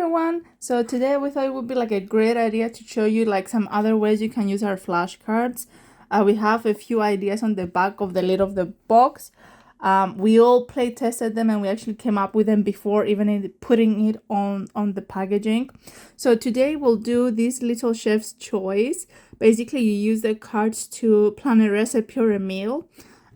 everyone! So today we thought it would be like a great idea to show you like some other ways you can use our flashcards. We have a few ideas on the back of the lid of the box. We all play tested them and we actually came up with them before even putting it on the packaging. So today we'll do this little chef's choice. Basically you use the cards to plan a recipe or a meal,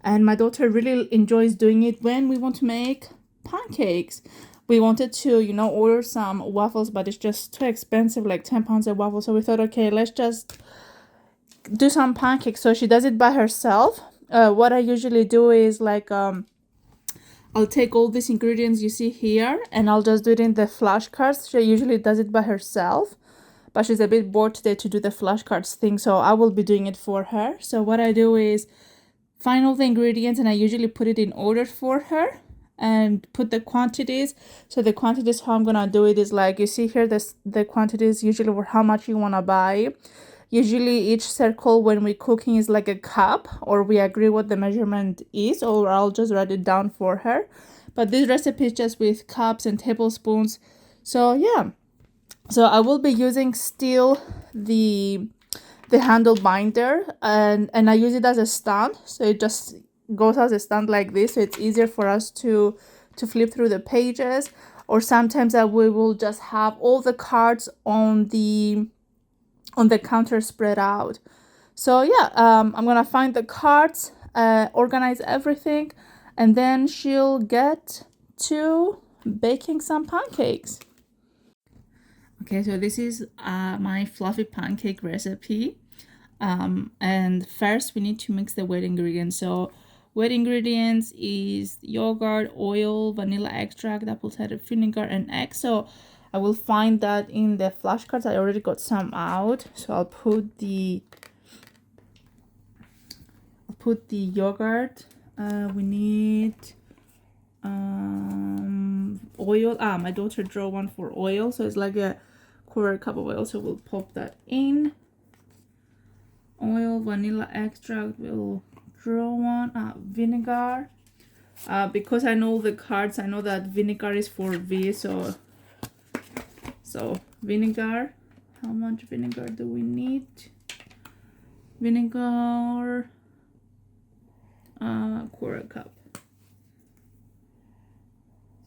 and my daughter really enjoys doing it when we want to make pancakes. We wanted to, order some waffles, but it's just too expensive, like 10 pounds a waffle. So we thought, okay, let's just do some pancakes. So she does it by herself. What I usually do is like, I'll take all these ingredients you see here and I'll just do it in the flashcards. She usually does it by herself, but she's a bit bored today to do the flashcards thing. So I will be doing it for her. So what I do is find all the ingredients and I usually put it in order for her and put the quantities. So the quantities, how I'm gonna do it is like you see here, the quantities usually for how much you want to buy. Usually each circle when we're cooking is like a cup, or we agree what the measurement is, or I'll just write it down for her. But this recipe is just with cups and tablespoons. So yeah, so I will be using still the handle binder, and I use it as a stand, so it just goes as a stand like this, so it's easier for us to flip through the pages. Or sometimes we will just have all the cards on the counter spread out. So yeah, I'm gonna find the cards, organize everything, and then she'll get to baking some pancakes. Okay, so this is my fluffy pancake recipe. And first we need to mix the wet ingredients. So wet ingredients is yogurt, oil, vanilla extract, apple cider vinegar, and eggs. So I will find that in the flashcards. I already got some out. So I'll put the yogurt. We need oil. My daughter drew one for oil, so it's like a quarter cup of oil. So we'll pop that in. Oil, vanilla extract, we'll draw one. Vinegar, because I know the cards, I know that vinegar is for V, so vinegar. How much vinegar do we need? Vinegar, quarter cup.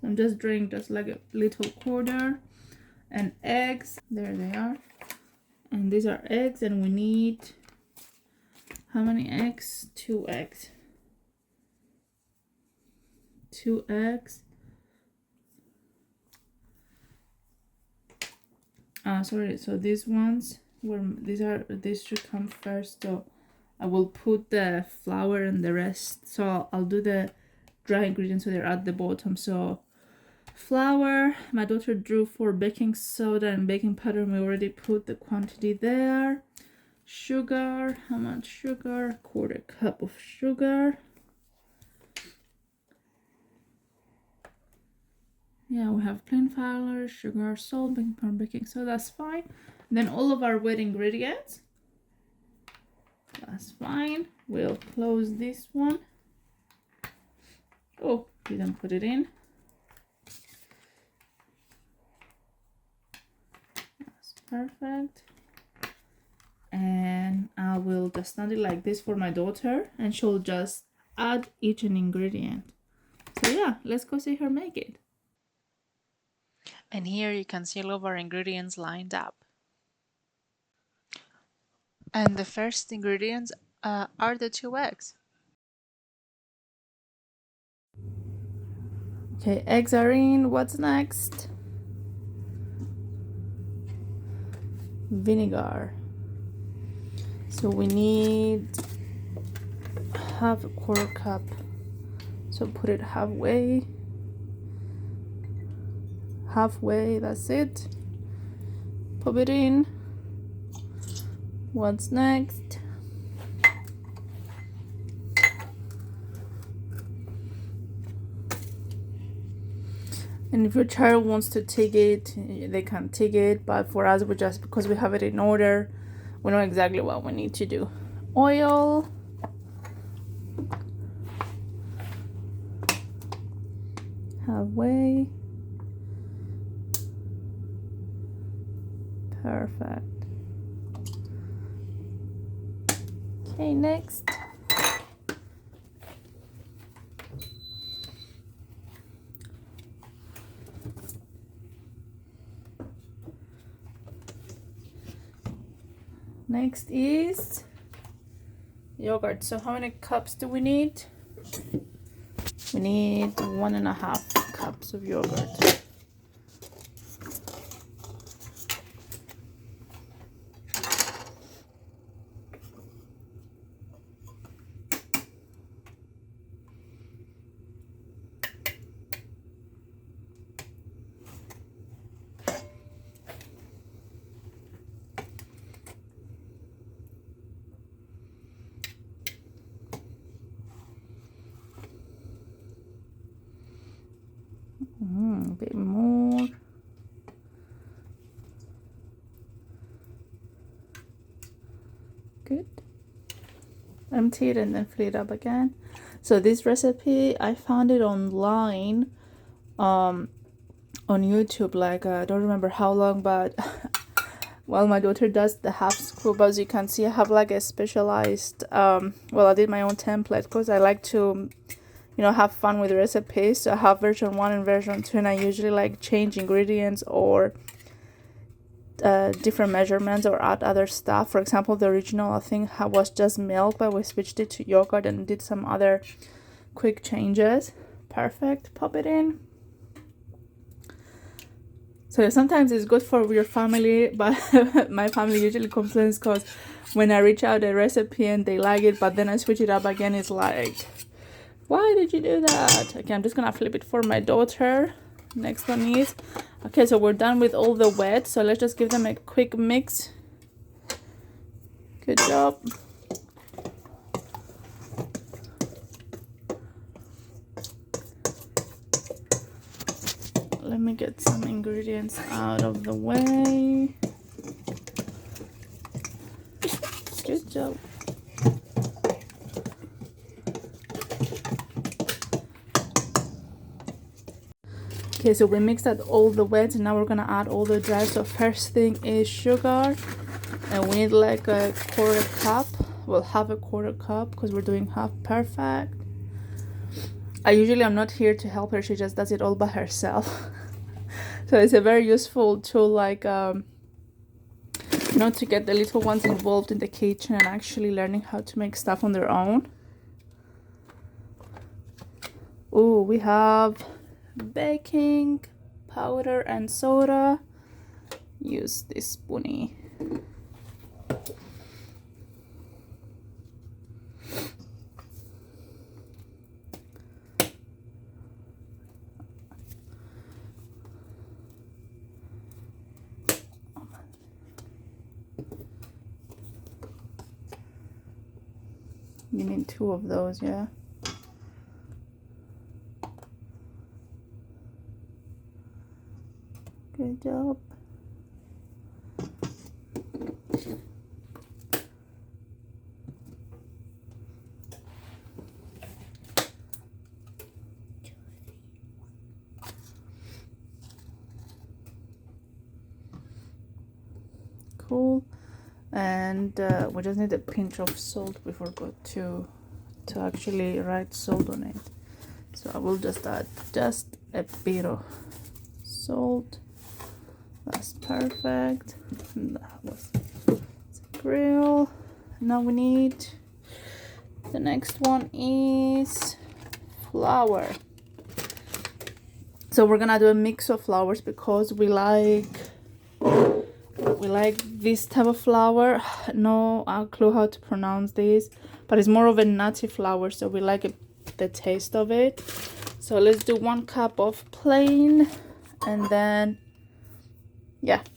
So I'm just drawing just like a little quarter. And eggs, there they are, and these are eggs, and we need how many eggs? 2 eggs. 2 eggs. Sorry, so these ones these should come first. So I will put the flour and the rest. So I'll do the dry ingredients so they're at the bottom. So flour, my daughter drew for baking soda and baking powder. We already put the quantity there. Sugar, how much sugar? Quarter cup of sugar. Yeah, we have plain flour, sugar, salt, baking powder, baking soda. That's fine. And then all of our wet ingredients. That's fine. We'll close this one. Oh, didn't put it in. That's perfect. And I will just stand it like this for my daughter, and she'll just add each an ingredient. So yeah, let's go see her make it. And here you can see all of our ingredients lined up. And the first ingredients are the 2 eggs. Okay, eggs are in. What's next? Vinegar. So we need half a quarter cup. So put it halfway. Halfway, that's it. Pop it in. What's next? And if your child wants to take it, they can take it, but for us, because we have it in order, we know exactly what we need to do. Oil, halfway, Perfect. Okay, next. Next is yogurt. So how many cups do we need? We need 1.5 cups of yogurt. A bit more. Good. Empty it and then fill it up again. So this recipe, I found it online on YouTube, like I don't remember how long, but well, my daughter does the half scoop. As you can see, I have like a specialized well, I did my own template because I like to, you know, have fun with recipes. So I have version 1 and version 2, and I usually like change ingredients or different measurements or add other stuff. For example, the original I think was just milk, but we switched it to yogurt and did some other quick changes. Perfect. Pop it in. So sometimes it's good for your family, but my family usually complains because when I reach out a recipe and they like it, but then I switch it up again, it's like, why did you do that? Okay, I'm just gonna flip it for my daughter. Next one is, okay, so we're done with all the wet, so let's just give them a quick mix. Good job. Let me get some ingredients out of the way. Good job. Okay, so we mixed out all the wet and now we're gonna add all the dry. So first thing is sugar, and we need like a 1/4 cup. We'll have a 1/4 cup because we're doing half. Perfect. I'm not here to help her, she just does it all by herself. So it's a very useful tool, like you know, to get the little ones involved in the kitchen and actually learning how to make stuff on their own. Oh, we have baking powder and soda. Use this spoony. You need 2 of those, yeah. Good job. Cool. And we just need a pinch of salt. We forgot to actually write salt on it, so I will just add just a bit of salt. That's perfect. And that was grill. Now we need, the next one is flour. So we're gonna do a mix of flours because we like this type of flour. No clue how to pronounce this, but it's more of a nutty flour, so we like the taste of it. So let's do 1 cup of plain, and then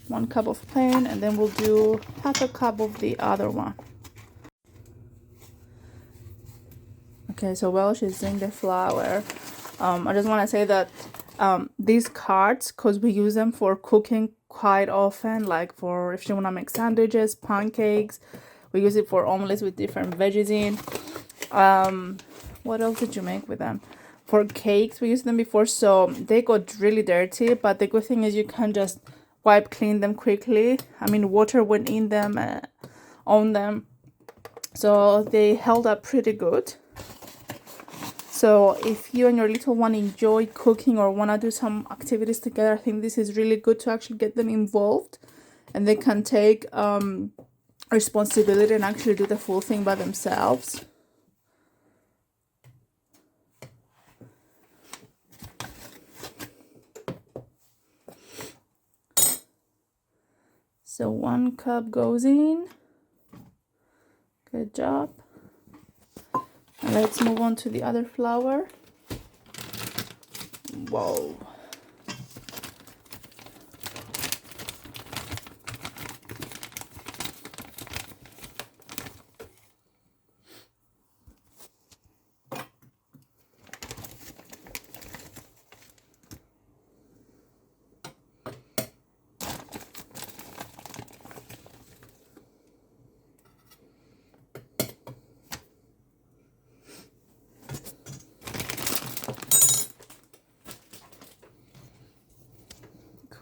1 cup of plain, and then we'll do 1/2 cup of the other one. Okay, so while she's doing the flour, I just want to say that these cards, because we use them for cooking quite often, like for if you want to make sandwiches, pancakes, we use it for omelets with different veggies in. What else did you make with them? For cakes, we used them before, so they got really dirty, but the good thing is you can just wipe clean them quickly. I mean, water went in them, on them, so they held up pretty good. So if you and your little one enjoy cooking or want to do some activities together, I think this is really good to actually get them involved, and they can take responsibility and actually do the full thing by themselves. So 1 cup goes in. Good job. And let's move on to the other flour. Whoa.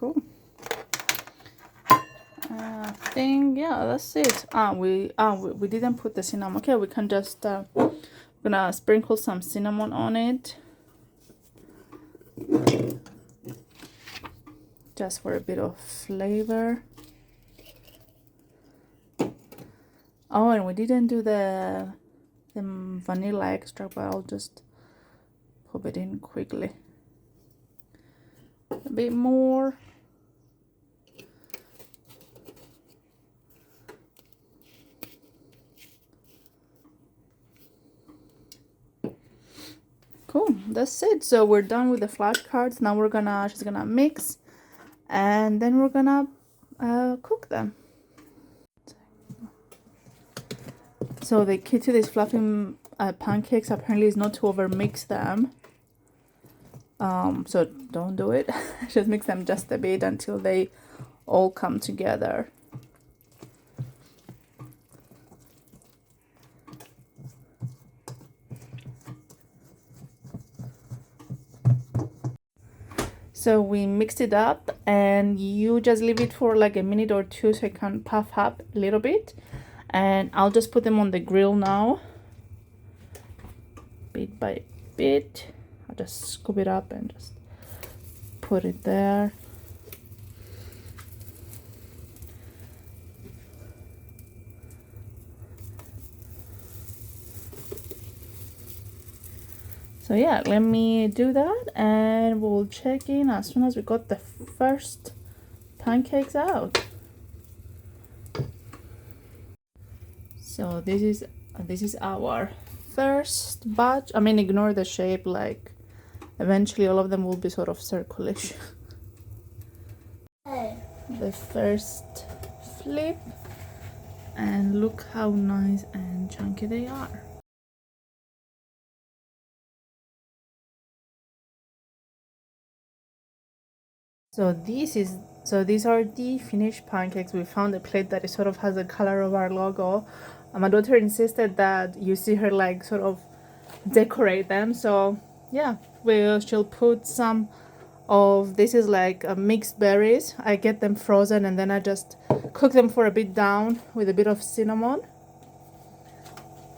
Cool. I think, yeah, that's it. We didn't put the cinnamon. Okay, we can just gonna sprinkle some cinnamon on it, just for a bit of flavor. Oh, and we didn't do the vanilla extract, but I'll just pop it in quickly. A bit more. Cool, that's it. So we're done with the flashcards. Now she's gonna mix, and then we're gonna cook them. So the key to these fluffy pancakes apparently is not to over mix them. So don't do it. Just mix them just a bit until they all come together. So we mixed it up, and you just leave it for like a minute or two so it can puff up a little bit. And I'll just put them on the grill now, bit by bit. I'll just scoop it up and just put it there. So yeah, let me do that, and we'll check in as soon as we got the first pancakes out. So this is our first batch. I mean, ignore the shape, like eventually all of them will be sort of circulish. The first flip, and look how nice and chunky they are. So these are the finished pancakes. We found a plate that sort of has the color of our logo. My daughter insisted that you see her like sort of decorate them. So yeah, she'll put some of this is like mixed berries. I get them frozen and then I just cook them for a bit down with a bit of cinnamon.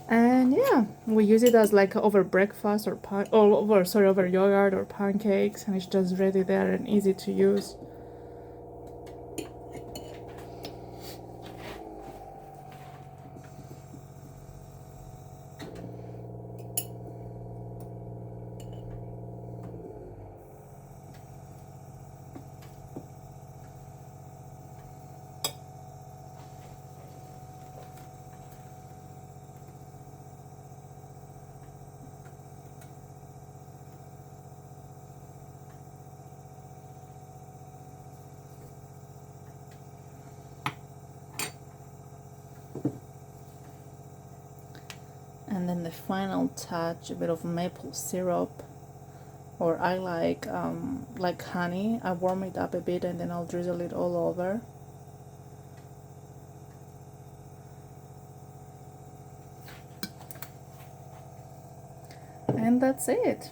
And yeah, we use it as like over breakfast or over yogurt or pancakes, and it's just ready there and easy to use. And then the final touch, a bit of maple syrup, or I like honey. I warm it up a bit and then I'll drizzle it all over. And that's it.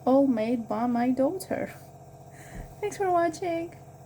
All made by my daughter. Thanks for watching.